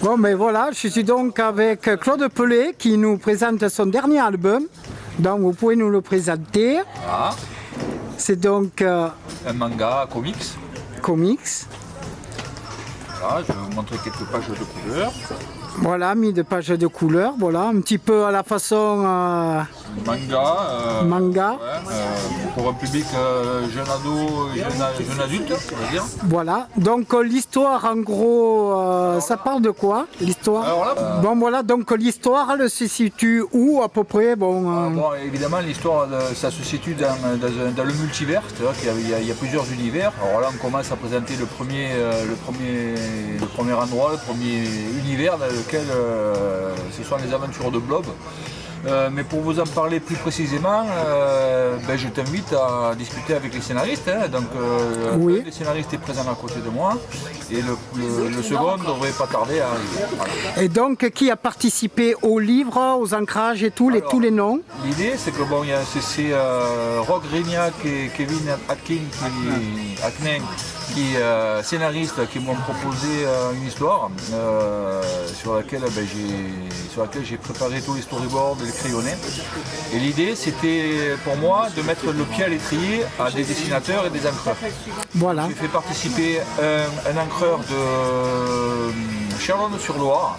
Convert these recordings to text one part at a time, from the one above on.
Bon, ben voilà, je suis donc avec Claude Pelé qui nous présente son dernier album. Donc, vous pouvez nous le présenter. Ah, C'est donc un manga comics. comics. Voilà, je vais vous montrer quelques pages de couleurs. Voilà, mis de pages de couleurs. Voilà, un petit peu à la façon Manga. manga. Ouais, pour un public jeune ado, jeune adulte, on va dire. Voilà, donc l'histoire en gros, ça parle de quoi l'histoire? Alors là, Bon voilà, donc l'histoire elle se situe où à peu près? Bon, bon, évidemment, l'histoire, ça se situe dans le multivers. C'est-à-dire qu'il y a plusieurs univers. Alors là, on commence à présenter le premier endroit, le premier univers dans lequel ce sont les aventures de Blob. Mais pour vous en parler plus précisément, je t'invite à discuter avec les scénaristes. Hein. Donc, Oui. le scénariste est présent à côté de moi et le second ne devrait pas tarder à arriver. Voilà. et donc qui a participé au livre, aux ancrages et tous les noms? L'idée, c'est que bon, c'est Roch Grignac et Kevin Hacknen qui scénaristes qui m'ont proposé une histoire sur laquelle j'ai préparé tous les storyboards et les crayonnés. Et l'idée, c'était pour moi de mettre le pied à l'étrier à des dessinateurs et des encreurs. Voilà. J'ai fait participer un encreur de Châlons-sur-Loire.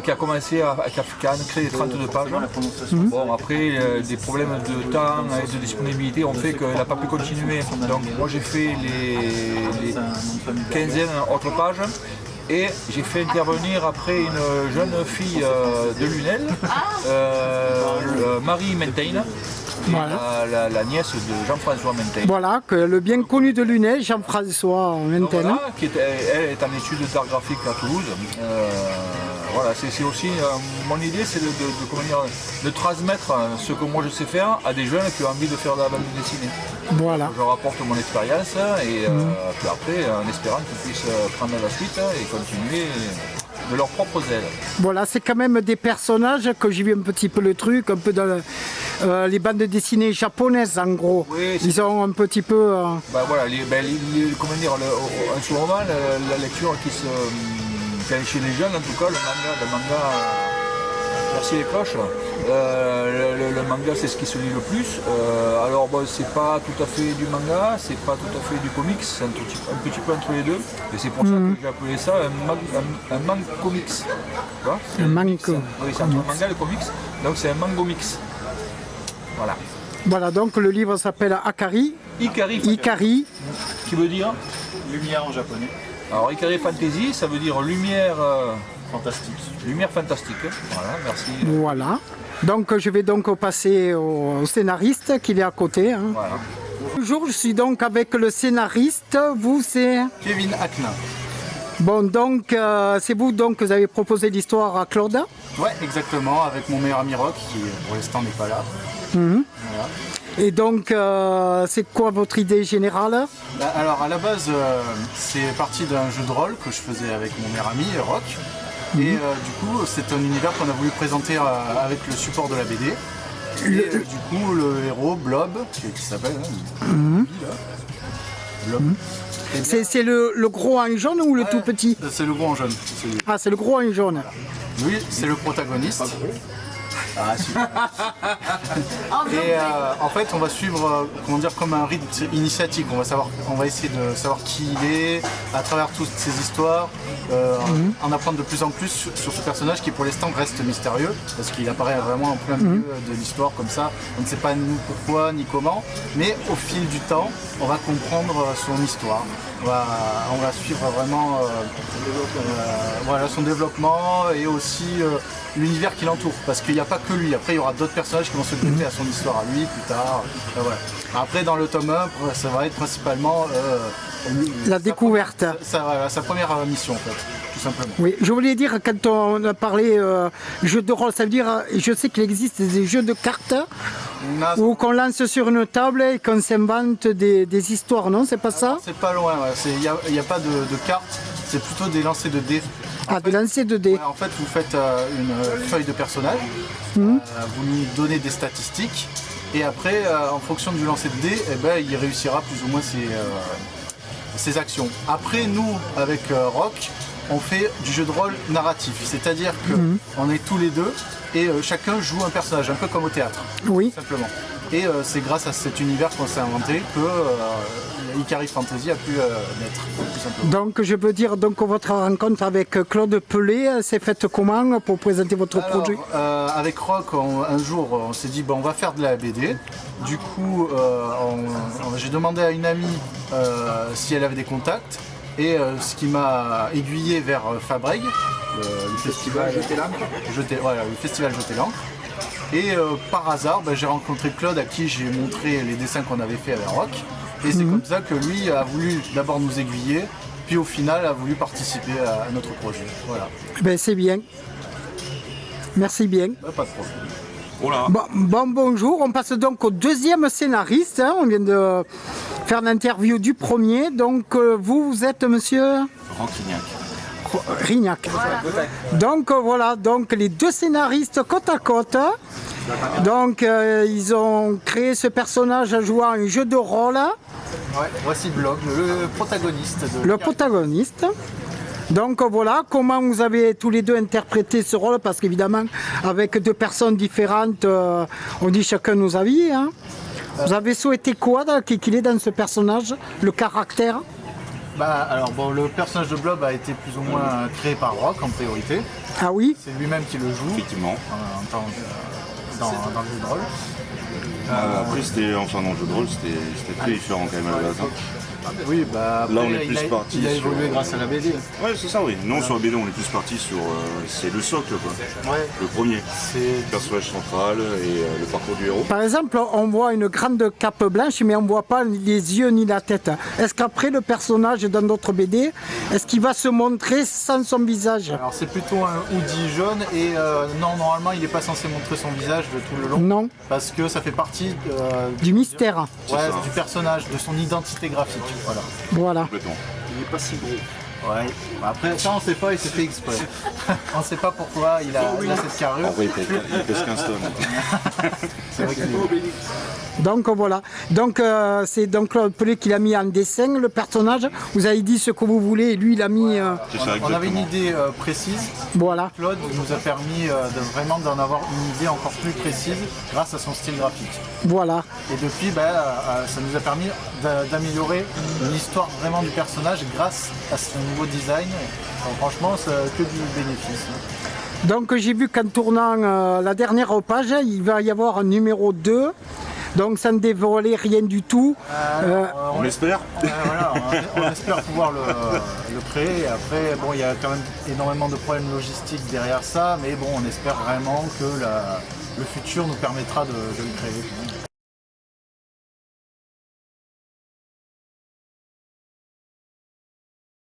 Qui a commencé qui a créé 32 pages. Bon, après, des problèmes de temps et de disponibilité ont fait qu'elle n'a pas pu continuer. Donc, moi, j'ai fait les quinzaine autres pages. Et j'ai fait intervenir après une jeune fille de Lunel, Marie Maintain, Voilà. la nièce de Jean-François Maintain. Voilà, que le bien connu de Lunel, Jean-François maintenant. Voilà, elle est en études d'art graphique à Toulouse. Voilà, c'est aussi mon idée, c'est de transmettre ce que moi je sais faire à des jeunes qui ont envie de faire de la bande dessinée. Voilà. Je rapporte mon expérience et puis après, en espérant qu'ils puissent prendre la suite et continuer de leurs propres ailes. Voilà, c'est quand même des personnages que j'ai vu un petit peu le truc, un peu dans les bandes dessinées japonaises en gros. Oui, ils ont un petit peu. Voilà, comment dire, en ce moment, la lecture qui se. Chez les jeunes en tout cas, le manga merci les cloches. Le manga c'est ce qui se lit le plus. Alors bon, c'est pas tout à fait du manga, c'est pas tout à fait du comics, c'est un petit peu entre les deux. Et c'est pour ça que j'ai appelé ça un manga comics. Un manga. Oui, c'est un manga et le comics, donc c'est un mango mix. Voilà. Voilà, donc le livre s'appelle Akari. Ikari. Qui veut dire Lumière en japonais. Alors Ikari Fantasy, ça veut dire lumière Fantastique. lumière fantastique. Voilà, merci. Voilà. Donc je vais donc passer au scénariste qui est à côté. Hein. Voilà. Bonjour, je suis donc avec le scénariste. Vous, c'est. Kevin Hacknen. Bon, donc c'est vous donc que vous avez proposé l'histoire à Claude. Ouais, exactement, avec mon meilleur ami Roch, qui pour l'instant n'est pas là. Voilà. Et donc, c'est quoi votre idée générale? Alors à la base, c'est parti d'un jeu de rôle que je faisais avec mon meilleur ami Roch. Et du coup, c'est un univers qu'on a voulu présenter avec le support de la BD. Et du coup, le héros Blob, qui s'appelle lui, là. Blob. Eh bien, C'est le gros en jaune ou le tout petit? c'est le gros en jaune. C'est lui. Ah, c'est le gros en jaune. Lui, c'est le protagoniste. Ah, super. Et en fait, on va suivre, comme un rite initiatique. On va essayer de savoir qui il est à travers toutes ces histoires, en apprendre de plus en plus sur ce personnage qui, pour l'instant, reste mystérieux parce qu'il apparaît vraiment en plein milieu de l'histoire comme ça. On ne sait pas nous pourquoi ni comment, mais au fil du temps, on va comprendre son histoire. On va suivre vraiment son développement et aussi l'univers qui l'entoure, parce qu'il n'y a pas que lui. Après, il y aura d'autres personnages qui vont se greffer à son histoire à lui plus tard. Voilà. Après, dans le tome 1, ça va être principalement La découverte. sa première mission, en fait, tout simplement. Oui, je voulais dire, quand on a parlé jeu de rôle, ça veut dire, je sais qu'il existe des jeux de cartes où qu'on lance sur une table et qu'on s'invente des histoires, non? C'est pas ça? C'est pas loin, il n'y a pas de cartes, c'est plutôt des lancers de dés. De lancer de dés. Ouais, en fait, vous faites une feuille de personnage, vous lui donnez des statistiques, et après, en fonction du lancer de dés, il réussira plus ou moins ses actions. Après, nous, avec Roch, on fait du jeu de rôle narratif. C'est-à-dire qu'on est tous les deux et chacun joue un personnage, un peu comme au théâtre, Oui. simplement. Et c'est grâce à cet univers qu'on s'est inventé que Icari Fantasy a pu naître, tout simplement. Donc je peux dire donc votre rencontre avec Claude Pelé s'est faite comment pour présenter votre projet? Avec Rock, un jour, on s'est dit on va faire de la BD. Du coup, j'ai demandé à une amie si elle avait des contacts. Et ce qui m'a aiguillé vers Fabreg, le festival Jeter l'encre. Voilà, le festival Jeter l'encre. Et par hasard, j'ai rencontré Claude à qui j'ai montré les dessins qu'on avait fait avec Rock. Et c'est comme ça que lui a voulu d'abord nous aiguiller, puis au final a voulu participer à notre projet. Voilà. Ben, c'est bien. Merci bien. Pas de problème. Voilà. Bonjour, on passe donc au deuxième scénariste. On vient de faire l'interview du premier. Donc vous êtes monsieur Rignac. Donc voilà, donc les deux scénaristes côte à côte. Donc ils ont créé ce personnage en jouant un jeu de rôle. Ouais, voici Blog, le protagoniste. Le protagoniste. Donc voilà, comment vous avez tous les deux interprété ce rôle, parce qu'évidemment, avec deux personnes différentes, on dit chacun nos avis. Hein. Vous avez souhaité quoi qu'il ait dans ce personnage, le caractère? Le personnage de Blob a été plus ou moins créé par Rock en priorité. Ah oui? C'est lui-même qui le joue. Effectivement. Dans le jeu de rôle. Après, dans le jeu de rôle, c'était très différent quand même à la base. Hein. Oui, après, là on est plus parti. Il a évolué grâce à la BD. Ouais, c'est ça, oui. Non, sur la BD, on est plus parti sur. C'est le socle, quoi. Ouais. Le premier. C'est Le personnage central et le parcours du héros. Par exemple, on voit une grande cape blanche, mais on ne voit pas les yeux ni la tête. Est-ce qu'après le personnage dans d'autres BD, est-ce qu'il va se montrer sans son visage? Alors c'est plutôt un hoodie jaune et non, normalement il n'est pas censé montrer son visage de tout le long. Non. Parce que ça fait partie Du mystère. du personnage, de son identité graphique. Voilà. Voilà. Complètement. Il n'est pas si gros. Ouais. Après, ça on sait pas, il s'est fait exprès. On sait pas pourquoi il a cette carrure. En vrai, il pèse 15 tonnes. C'est vrai qu'il est... Donc voilà. Donc c'est donc Claude Pelé qui l'a mis en dessin, le personnage. Vous avez dit ce que vous voulez et lui il a mis. C'est ça, On avait une exactement. idée précise. Voilà. Claude nous a permis vraiment d'en avoir une idée encore plus précise grâce à son style graphique. Voilà. Et depuis, ça nous a permis d'améliorer l'histoire vraiment du personnage grâce à son nouveau design. Donc, franchement, c'est que du bénéfice. Donc j'ai vu qu'en tournant la dernière page, il va y avoir un numéro 2. Donc ça ne dévoilait rien du tout. On espère. Voilà, on espère pouvoir le créer. Et après, il y a quand même énormément de problèmes logistiques derrière ça, mais bon, on espère vraiment que le futur nous permettra de le créer.